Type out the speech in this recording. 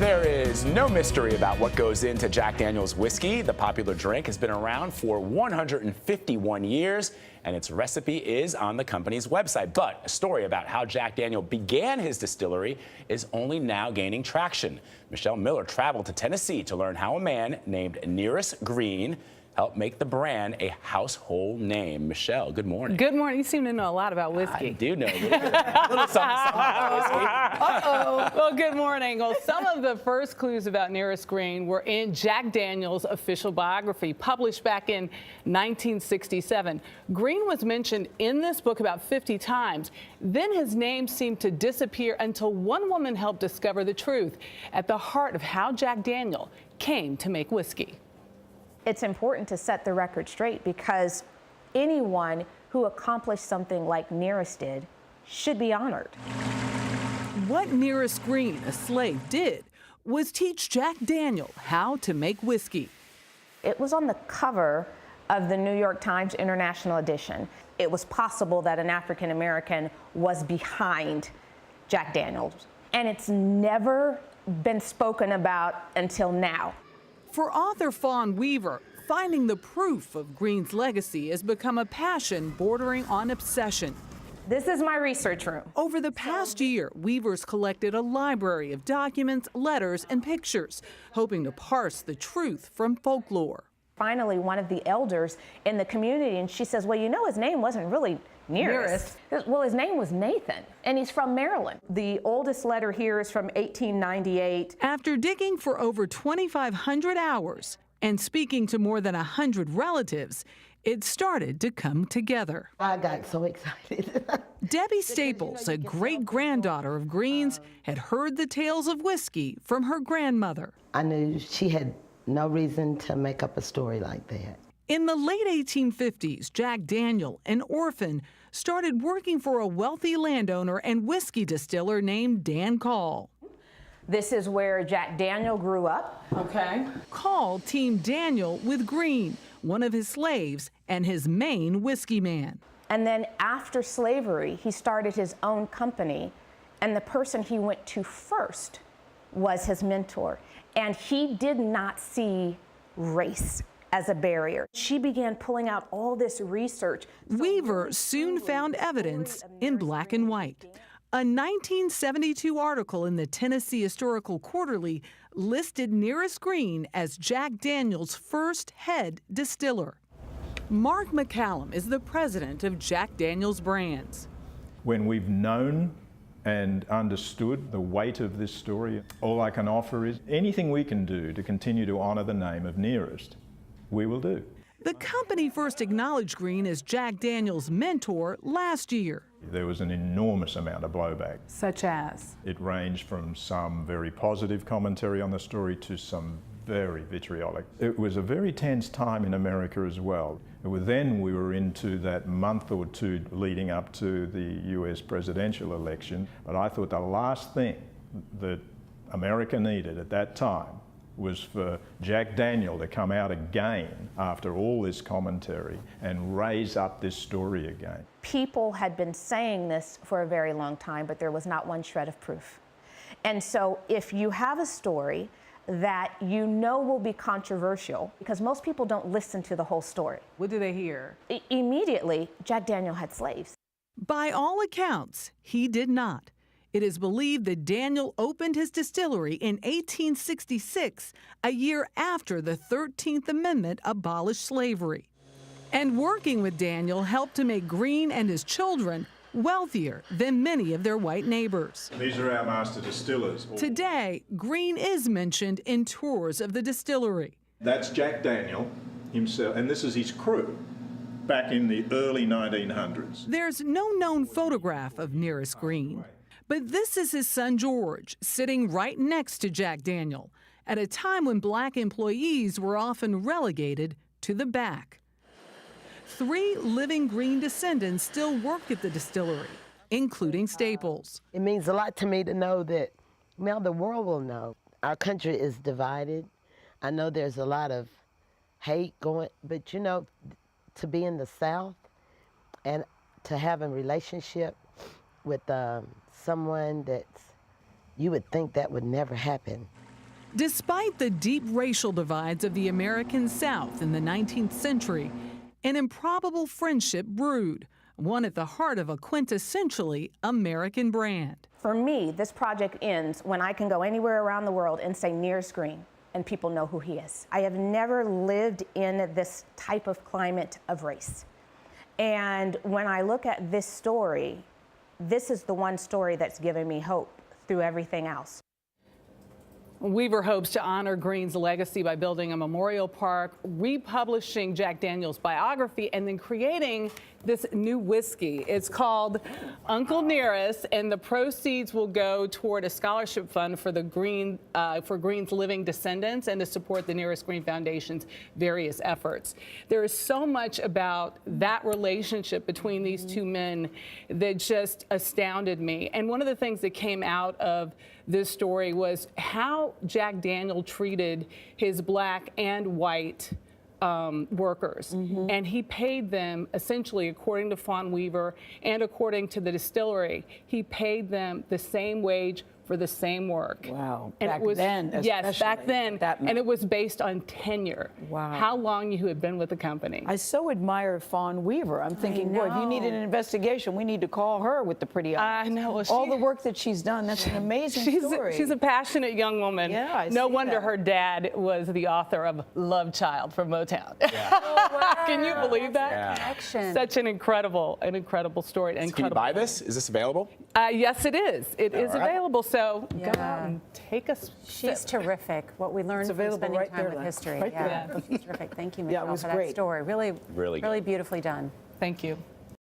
There is no mystery about what goes into Jack Daniel's whiskey. The popular drink has been around for 151 years, and its recipe is on the company's website. But a story about how Jack Daniel began his distillery is only now gaining traction. Michelle Miller traveled to Tennessee to learn how a man named Nearest Green helped make the brand a household name. Michelle, good morning. Good morning. You seem to know a lot about whiskey. I do know a little bit about something about whiskey. Uh-oh. Well, good morning. Well, some of the first clues about Nearest Green were in Jack Daniel's official biography, published back in 1967. Green was mentioned in this book about 50 times. Then his name seemed to disappear until one woman helped discover the truth at the heart of how Jack Daniel came to make whiskey. It's important to set the record straight because anyone who accomplished something like Nearest did should be honored. What Nearest Green, a slave, did was teach Jack Daniel how to make whiskey. It was on the cover of the New York Times International Edition. It was possible that an African American was behind Jack Daniels, and it's never been spoken about until now. For author Fawn Weaver, finding the proof of Green's legacy has become a passion bordering on obsession. This is my research room. Over the past year, Weaver's collected a library of documents, letters, and pictures, hoping to parse the truth from folklore. Finally, one of the elders in the community, and she says, well, you know, his name wasn't really Nearest. Well, his name was Nathan, and he's from Maryland. The oldest letter here is from 1898. After digging for over 2,500 hours and speaking to more than 100 relatives, it started to come together. I got so excited. Debbie Staples, a great-granddaughter of Green's, had heard the tales of whiskey from her grandmother. I knew she had no reason to make up a story like that. In the late 1850s, Jack Daniel, an orphan, started working for a wealthy landowner and whiskey distiller named Dan Call. This is where Jack Daniel grew up. Okay. Call teamed Daniel with Green, one of his slaves and his main whiskey man. And then after slavery, he started his own company, and the person he went to first was his mentor. And he did not see race as a barrier. She began pulling out all this research. Weaver soon found evidence in black and white. A 1972 article in the Tennessee Historical Quarterly listed Nearest Green as Jack Daniel's first head distiller. Mark McCallum is the president of Jack Daniel's Brands. When we've known and understood the weight of this story, all I can offer is anything we can do to continue to honor the name of Nearest, we will do. The company first acknowledged Green as Jack Daniel's mentor last year. There was an enormous amount of blowback. Such as? It ranged from some very positive commentary on the story to some very vitriolic. It was a very tense time in America as well. Then we were into that month or two leading up to the US presidential election. But I thought the last thing that America needed at that time was for Jack Daniel to come out again after all this commentary and raise up this story again. People had been saying this for a very long time, but there was not one shred of proof. And so if you have a story that you know will be controversial, because most people don't listen to the whole story. What do they hear? Immediately, Jack Daniel had slaves. By all accounts, he did not. It is believed that Daniel opened his distillery in 1866, a year after the 13th Amendment abolished slavery. And working with Daniel helped to make Green and his children wealthier than many of their white neighbors. These are our master distillers. Today, Green is mentioned in tours of the distillery. That's Jack Daniel himself, and this is his crew back in the early 1900s. There's no known photograph of Nearest Green. But this is his son George, sitting right next to Jack Daniel, at a time when black employees were often relegated to the back. 3 living Green descendants still work at the distillery, including Staples. It means a lot to me to know that now the world will know. Our country is divided. I know there's a lot of hate going, but you know, to be in the South and to have a relationship with someone that's, you would think that would never happen. Despite the deep racial divides of the American South in the 19th century, an improbable friendship brewed, one at the heart of a quintessentially American brand. For me, this project ends when I can go anywhere around the world and say Nearest Green, and people know who he is. I have never lived in this type of climate of race. And when I look at this story, this is the one story that's given me hope through everything else. Weaver hopes to honor Green's legacy by building a memorial park, republishing Jack Daniel's biography, and then creating this new whiskey. It's called Uncle Nearest, and the proceeds will go toward a scholarship fund for the Green's living descendants and to support the Nearest Green Foundation's various efforts. There is so much about that relationship between these two men that just astounded me. And one of the things that came out of this story was how Jack Daniel treated his black and white workers. And he paid them essentially, according to Fawn Weaver and according to the distillery, he paid them the same wage for the same work. Wow. And back it was, then, yes, back then, that and it was based on tenure. Wow. How long you had been with the company. I so admire Fawn Weaver. I'm thinking, boy, if you needed an investigation, we need to call her with the pretty eyes. I know. Well, all the work that she's done, that's an amazing story. She's a passionate young woman. Yeah, I no see wonder that. her dad was the author of Love Child from Motown. Can you believe that? Connection. Such an incredible story. Can you buy this? Is this available? Yes, it is. It is right. available. So go Yeah. out and take a She's sip. terrific. What we learned from available spending right time there, with Len. history. Right Yeah, there. she's terrific. Thank you, Yeah, it Michelle, was for that great. story. Really, Really good. really beautifully done. Thank you.